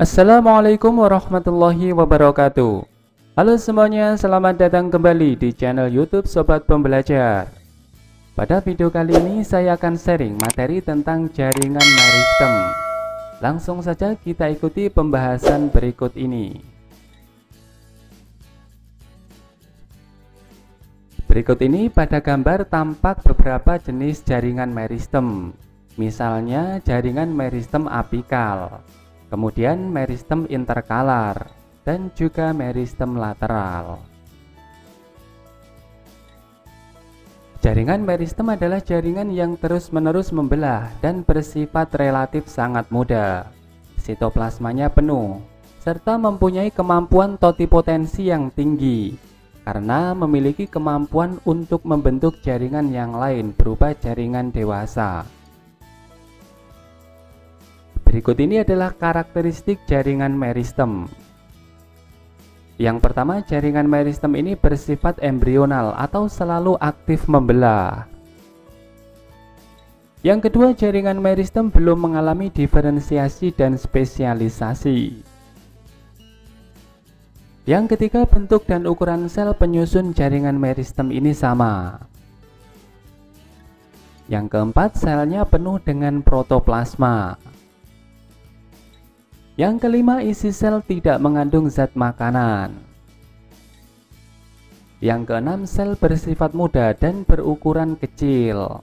Assalamualaikum warahmatullahi wabarakatuh. Halo semuanya, selamat datang kembali di channel YouTube Sobat Pembelajar. Pada video kali ini saya akan sharing materi tentang jaringan meristem. Langsung saja kita ikuti pembahasan berikut ini. Berikut ini pada gambar tampak beberapa jenis jaringan meristem. Misalnya jaringan meristem apikal, kemudian meristem interkalar, dan juga meristem lateral. Jaringan meristem adalah jaringan yang terus-menerus membelah dan bersifat relatif sangat muda. Sitoplasmanya penuh, serta mempunyai kemampuan totipotensi yang tinggi, karena memiliki kemampuan untuk membentuk jaringan yang lain berupa jaringan dewasa. Berikut ini adalah karakteristik jaringan meristem. Yang pertama, jaringan meristem ini bersifat embrional atau selalu aktif membelah. Yang kedua, jaringan meristem belum mengalami diferensiasi dan spesialisasi. Yang ketiga, bentuk dan ukuran sel penyusun jaringan meristem ini sama. Yang keempat, selnya penuh dengan protoplasma. Yang kelima, isi sel tidak mengandung zat makanan. Yang keenam, sel bersifat muda dan berukuran kecil.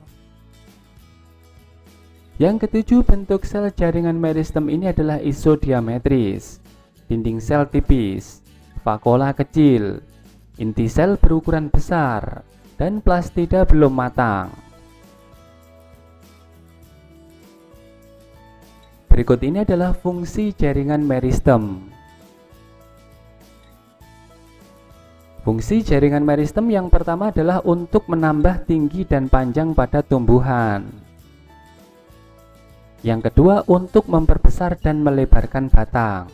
Yang ketujuh, bentuk sel jaringan meristem ini adalah isodiametris. Dinding sel tipis, vakuola kecil, inti sel berukuran besar, dan plastida belum matang. Berikut ini adalah fungsi jaringan meristem. Fungsi jaringan meristem yang pertama adalah untuk menambah tinggi dan panjang pada tumbuhan. Yang kedua, untuk memperbesar dan melebarkan batang.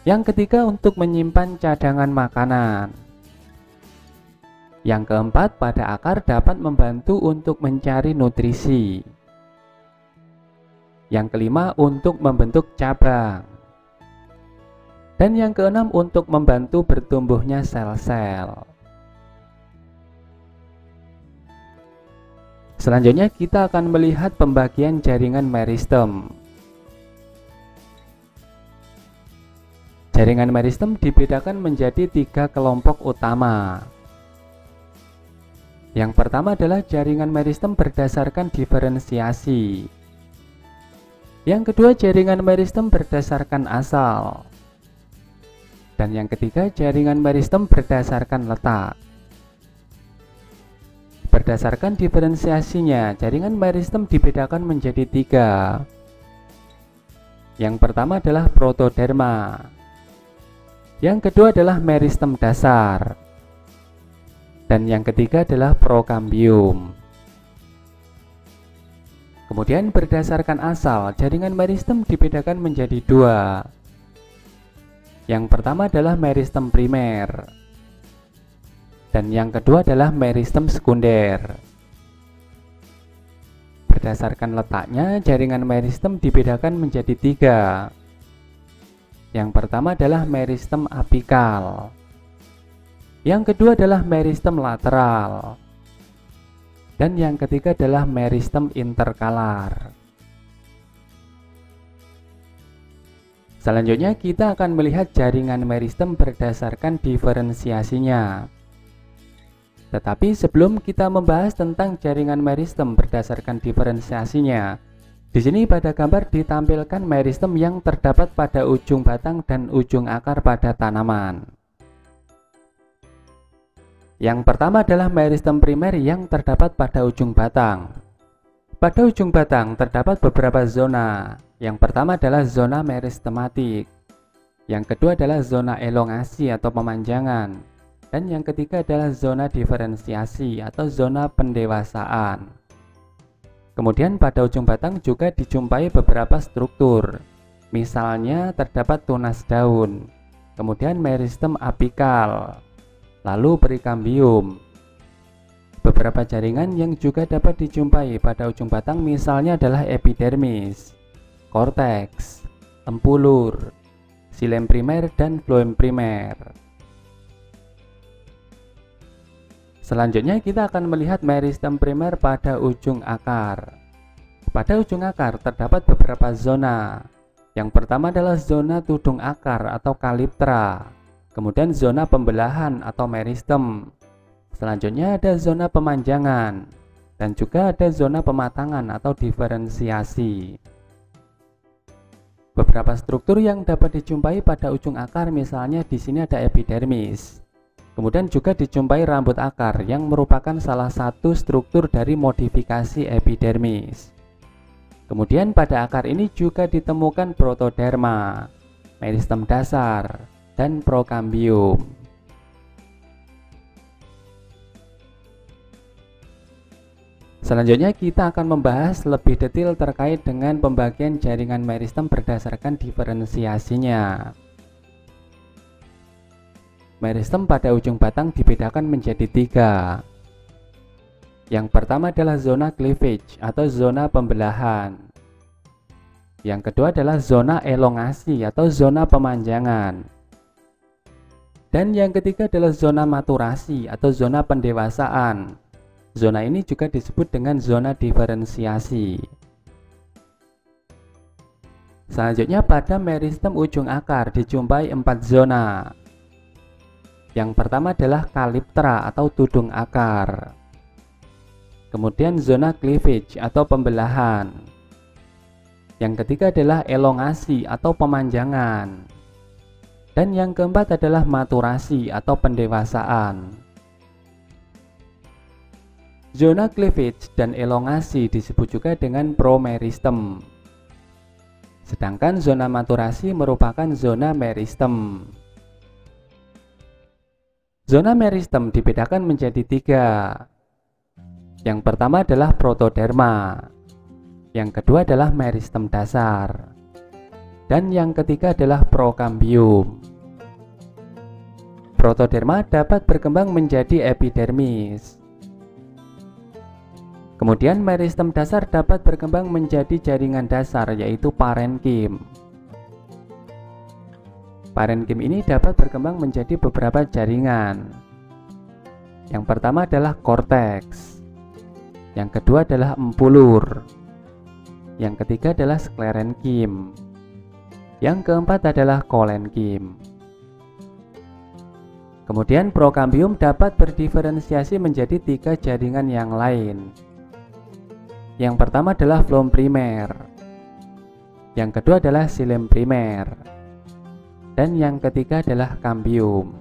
Yang ketiga, untuk menyimpan cadangan makanan. Yang keempat, pada akar dapat membantu untuk mencari nutrisi. Yang kelima, untuk membentuk cabang. Dan yang keenam, untuk membantu bertumbuhnya sel-sel. Selanjutnya kita akan melihat pembagian jaringan meristem. Jaringan meristem dibedakan menjadi 3 kelompok utama. Yang pertama adalah jaringan meristem berdasarkan diferensiasi. Yang kedua, jaringan meristem berdasarkan asal. Dan yang ketiga, jaringan meristem berdasarkan letak. Berdasarkan diferensiasinya, jaringan meristem dibedakan menjadi 3. Yang pertama adalah protoderma. Yang kedua adalah meristem dasar. Dan yang ketiga adalah prokambium. Kemudian berdasarkan asal, jaringan meristem dibedakan menjadi 2. Yang pertama adalah meristem primer, dan yang kedua adalah meristem sekunder. Berdasarkan letaknya, jaringan meristem dibedakan menjadi 3. Yang pertama adalah meristem apikal. Yang kedua adalah meristem lateral. Dan yang ketiga adalah meristem interkalar. Selanjutnya kita akan melihat jaringan meristem berdasarkan diferensiasinya. Tetapi sebelum kita membahas tentang jaringan meristem berdasarkan diferensiasinya, di sini pada gambar ditampilkan meristem yang terdapat pada ujung batang dan ujung akar pada tanaman. Yang pertama adalah meristem primer yang terdapat pada ujung batang. Pada ujung batang terdapat beberapa zona. Yang pertama adalah zona meristematik. Yang kedua adalah zona elongasi atau pemanjangan. Dan yang ketiga adalah zona diferensiasi atau zona pendewasaan. Kemudian pada ujung batang juga dijumpai beberapa struktur. Misalnya terdapat tunas daun, kemudian meristem apikal, lalu perikambium. Beberapa jaringan yang juga dapat dijumpai pada ujung batang misalnya adalah epidermis, korteks, tempulur, xilem primer, dan floem primer. Selanjutnya kita akan melihat meristem primer pada ujung akar. Pada ujung akar terdapat beberapa zona. Yang pertama adalah zona tudung akar atau kaliptra, kemudian zona pembelahan atau meristem. Selanjutnya ada zona pemanjangan, dan juga ada zona pematangan atau diferensiasi. Beberapa struktur yang dapat dijumpai pada ujung akar, misalnya di sini ada epidermis. Kemudian juga dijumpai rambut akar yang merupakan salah satu struktur dari modifikasi epidermis. Kemudian pada akar ini juga ditemukan protoderma, meristem dasar, dan prokambium. Selanjutnya kita akan membahas lebih detail terkait dengan pembagian jaringan meristem berdasarkan diferensiasinya. Meristem pada ujung batang dibedakan menjadi 3. Yang pertama adalah zona cleavage atau zona pembelahan. Yang kedua adalah zona elongasi atau zona pemanjangan. Dan yang ketiga adalah zona maturasi atau zona pendewasaan. Zona ini juga disebut dengan zona diferensiasi. Selanjutnya pada meristem ujung akar dijumpai 4 zona. Yang pertama adalah kaliptra atau tudung akar. Kemudian zona cleavage atau pembelahan. Yang ketiga adalah elongasi atau pemanjangan. Dan yang keempat adalah maturasi atau pendewasaan. Zona cleavage dan elongasi disebut juga dengan promeristem. Sedangkan zona maturasi merupakan zona meristem. Zona meristem dibedakan menjadi 3. Yang pertama adalah protoderma, yang kedua adalah meristem dasar, dan yang ketiga adalah prokambium. Protoderma dapat berkembang menjadi epidermis. Kemudian meristem dasar dapat berkembang menjadi jaringan dasar, yaitu parenkim. Parenkim ini dapat berkembang menjadi beberapa jaringan. Yang pertama adalah korteks. Yang kedua adalah empulur. Yang ketiga adalah sklerenkim. Yang keempat adalah kolenkim. Kemudian prokambium dapat berdiferensiasi menjadi 3 jaringan yang lain. Yang pertama adalah floem primer. Yang kedua adalah xilem primer. Dan yang ketiga adalah kambium.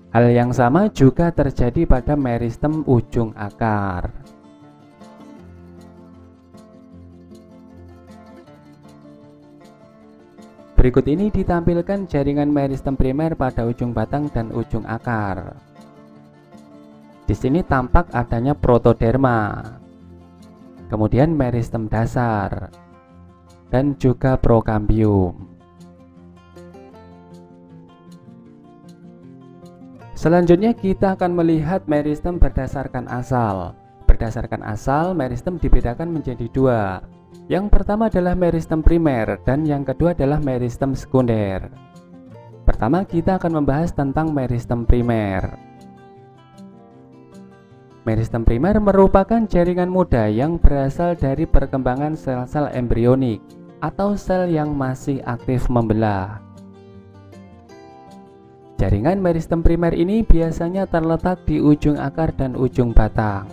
Hal yang sama juga terjadi pada meristem ujung akar. Berikut ini ditampilkan jaringan meristem primer pada ujung batang dan ujung akar. Di sini tampak adanya protoderma, kemudian meristem dasar, dan juga prokambium. Selanjutnya kita akan melihat meristem berdasarkan asal. Berdasarkan asal, meristem dibedakan menjadi 2. Yang pertama adalah meristem primer dan yang kedua adalah meristem sekunder. Pertama kita akan membahas tentang meristem primer. Meristem primer merupakan jaringan muda yang berasal dari perkembangan sel-sel embrionik atau sel yang masih aktif membelah. Jaringan meristem primer ini biasanya terletak di ujung akar dan ujung batang.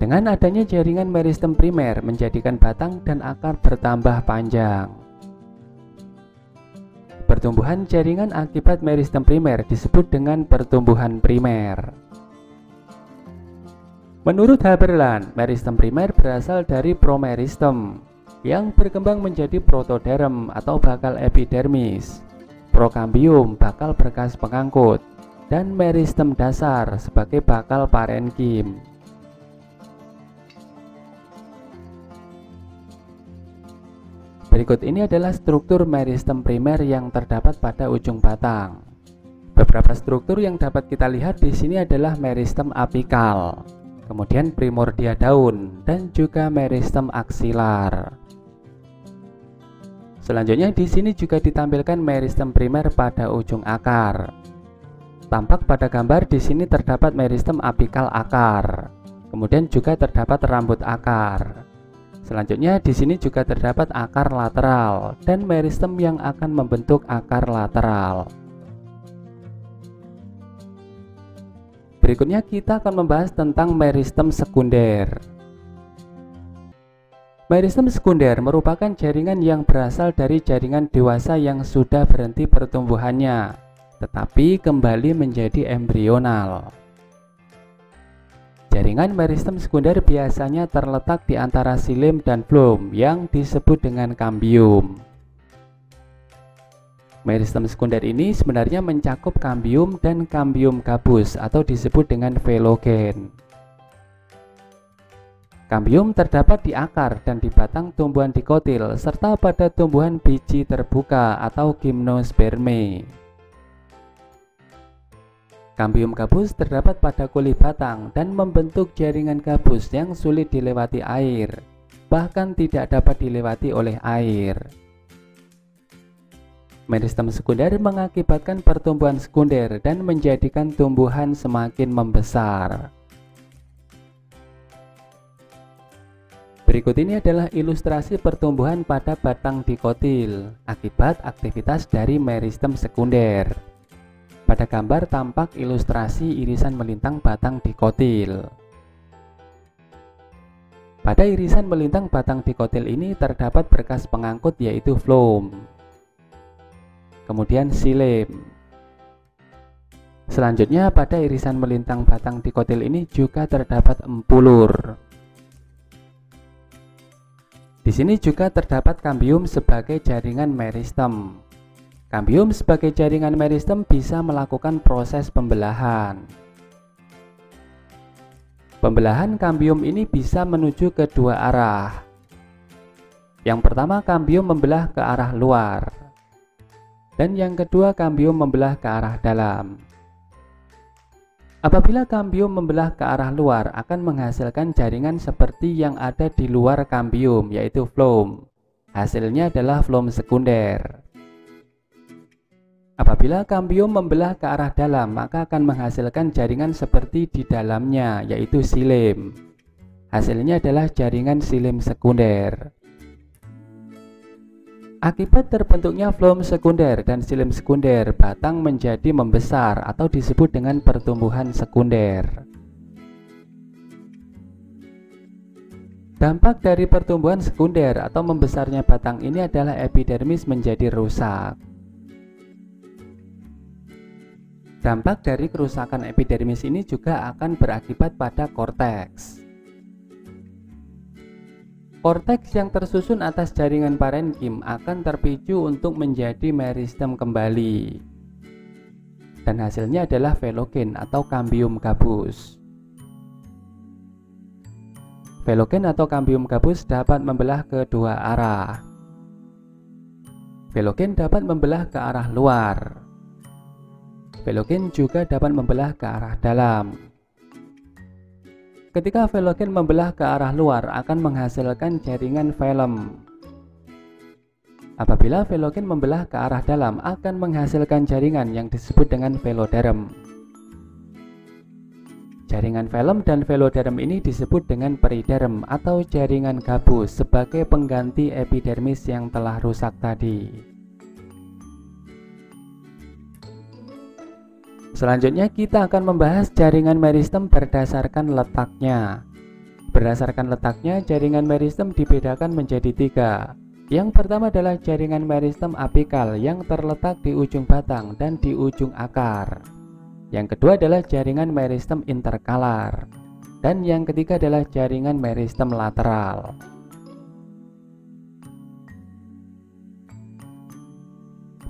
Dengan adanya jaringan meristem primer menjadikan batang dan akar bertambah panjang. Pertumbuhan jaringan akibat meristem primer disebut dengan pertumbuhan primer. Menurut Haberland, meristem primer berasal dari promeristem yang berkembang menjadi protoderm atau bakal epidermis, prokambium bakal berkas pengangkut, dan meristem dasar sebagai bakal parenkim. Berikut ini adalah struktur meristem primer yang terdapat pada ujung batang. Beberapa struktur yang dapat kita lihat di sini adalah meristem apikal, kemudian primordia daun, dan juga meristem aksilar. Selanjutnya di sini juga ditampilkan meristem primer pada ujung akar. Tampak pada gambar di sini terdapat meristem apikal akar. Kemudian juga terdapat rambut akar. Selanjutnya di sini juga terdapat akar lateral dan meristem yang akan membentuk akar lateral. Berikutnya kita akan membahas tentang meristem sekunder. Meristem sekunder merupakan jaringan yang berasal dari jaringan dewasa yang sudah berhenti pertumbuhannya, tetapi kembali menjadi embrional. Jaringan meristem sekunder biasanya terletak di antara xilem dan floem yang disebut dengan kambium. Meristem sekunder ini sebenarnya mencakup kambium dan kambium gabus atau disebut dengan velogen. Kambium terdapat di akar dan di batang tumbuhan dikotil serta pada tumbuhan biji terbuka atau gimnosperme. Kambium gabus terdapat pada kulit batang dan membentuk jaringan gabus yang sulit dilewati air, bahkan tidak dapat dilewati oleh air. Meristem sekunder mengakibatkan pertumbuhan sekunder dan menjadikan tumbuhan semakin membesar. Berikut ini adalah ilustrasi pertumbuhan pada batang dikotil akibat aktivitas dari meristem sekunder. Pada gambar tampak ilustrasi irisan melintang batang dikotil. Pada irisan melintang batang dikotil ini terdapat berkas pengangkut yaitu floem, kemudian xilem. Selanjutnya pada irisan melintang batang dikotil ini juga terdapat empulur. Di sini juga terdapat kambium sebagai jaringan meristem. Kambium sebagai jaringan meristem bisa melakukan proses pembelahan. Pembelahan kambium ini bisa menuju ke dua arah. Yang pertama, kambium membelah ke arah luar, dan yang kedua, kambium membelah ke arah dalam. Apabila kambium membelah ke arah luar, akan menghasilkan jaringan seperti yang ada di luar kambium, yaitu floem. Hasilnya adalah floem sekunder. Apabila kambium membelah ke arah dalam, maka akan menghasilkan jaringan seperti di dalamnya, yaitu xilem. Hasilnya adalah jaringan xilem sekunder. Akibat terbentuknya floem sekunder dan xilem sekunder, batang menjadi membesar atau disebut dengan pertumbuhan sekunder. Dampak dari pertumbuhan sekunder atau membesarnya batang ini adalah epidermis menjadi rusak. Dampak dari kerusakan epidermis ini juga akan berakibat pada korteks. Korteks yang tersusun atas jaringan parenkim akan terpicu untuk menjadi meristem kembali. Dan hasilnya adalah velogen atau kambium gabus. Velogen atau kambium gabus dapat membelah ke dua arah. Velogen dapat membelah ke arah luar. Velogen juga dapat membelah ke arah dalam. Ketika velogen membelah ke arah luar akan menghasilkan jaringan velum. Apabila velogen membelah ke arah dalam akan menghasilkan jaringan yang disebut dengan veloderm. Jaringan velum dan veloderm ini disebut dengan periderm atau jaringan gabus sebagai pengganti epidermis yang telah rusak tadi. Selanjutnya kita akan membahas jaringan meristem berdasarkan letaknya. Berdasarkan letaknya, jaringan meristem dibedakan menjadi tiga. Yang pertama adalah jaringan meristem apikal yang terletak di ujung batang dan di ujung akar. Yang kedua adalah jaringan meristem interkalar. Dan yang ketiga adalah jaringan meristem lateral.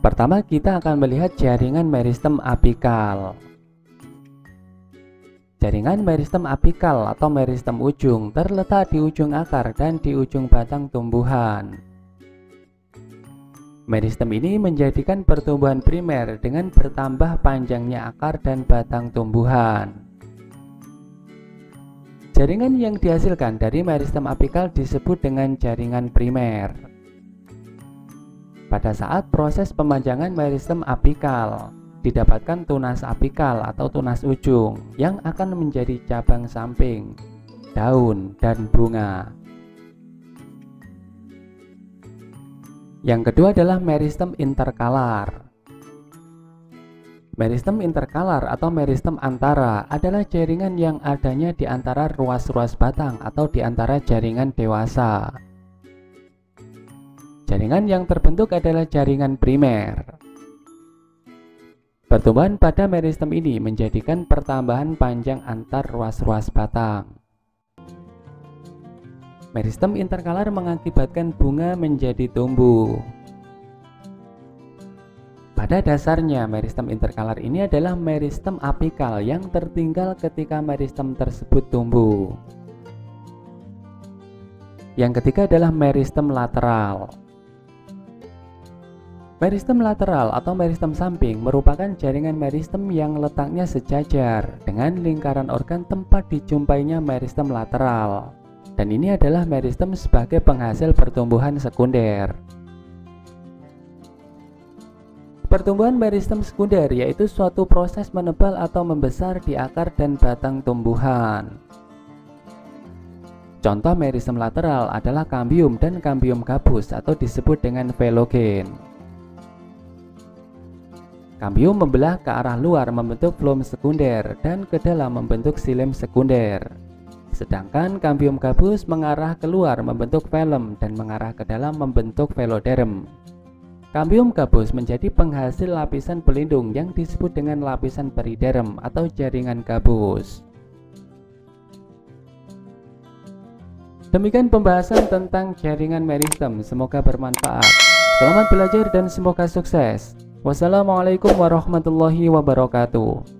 Pertama kita akan melihat jaringan meristem apikal. Jaringan meristem apikal atau meristem ujung terletak di ujung akar dan di ujung batang tumbuhan. Meristem ini menjadikan pertumbuhan primer dengan bertambah panjangnya akar dan batang tumbuhan. Jaringan yang dihasilkan dari meristem apikal disebut dengan jaringan primer. Pada saat proses pemanjangan meristem apikal, didapatkan tunas apikal atau tunas ujung yang akan menjadi cabang samping, daun, dan bunga. Yang kedua adalah meristem interkalar. Meristem interkalar atau meristem antara adalah jaringan yang adanya di antara ruas-ruas batang atau di antara jaringan dewasa. Jaringan yang terbentuk adalah jaringan primer. Pertumbuhan pada meristem ini menjadikan pertambahan panjang antar ruas-ruas batang. Meristem interkalar mengakibatkan bunga menjadi tumbuh. Pada dasarnya, meristem interkalar ini adalah meristem apikal yang tertinggal ketika meristem tersebut tumbuh. Yang ketiga adalah meristem lateral. Meristem lateral atau meristem samping merupakan jaringan meristem yang letaknya sejajar dengan lingkaran organ tempat dijumpainya meristem lateral. Dan ini adalah meristem sebagai penghasil pertumbuhan sekunder. Pertumbuhan meristem sekunder yaitu suatu proses menebal atau membesar di akar dan batang tumbuhan. Contoh meristem lateral adalah kambium dan kambium gabus atau disebut dengan velogen. Kambium membelah ke arah luar membentuk floem sekunder dan ke dalam membentuk xilem sekunder. Sedangkan kambium gabus mengarah keluar membentuk velum dan mengarah ke dalam membentuk veloderm. Kambium gabus menjadi penghasil lapisan pelindung yang disebut dengan lapisan periderm atau jaringan gabus. Demikian pembahasan tentang jaringan meristem, semoga bermanfaat. Selamat belajar dan semoga sukses. Wassalamualaikum warahmatullahi wabarakatuh.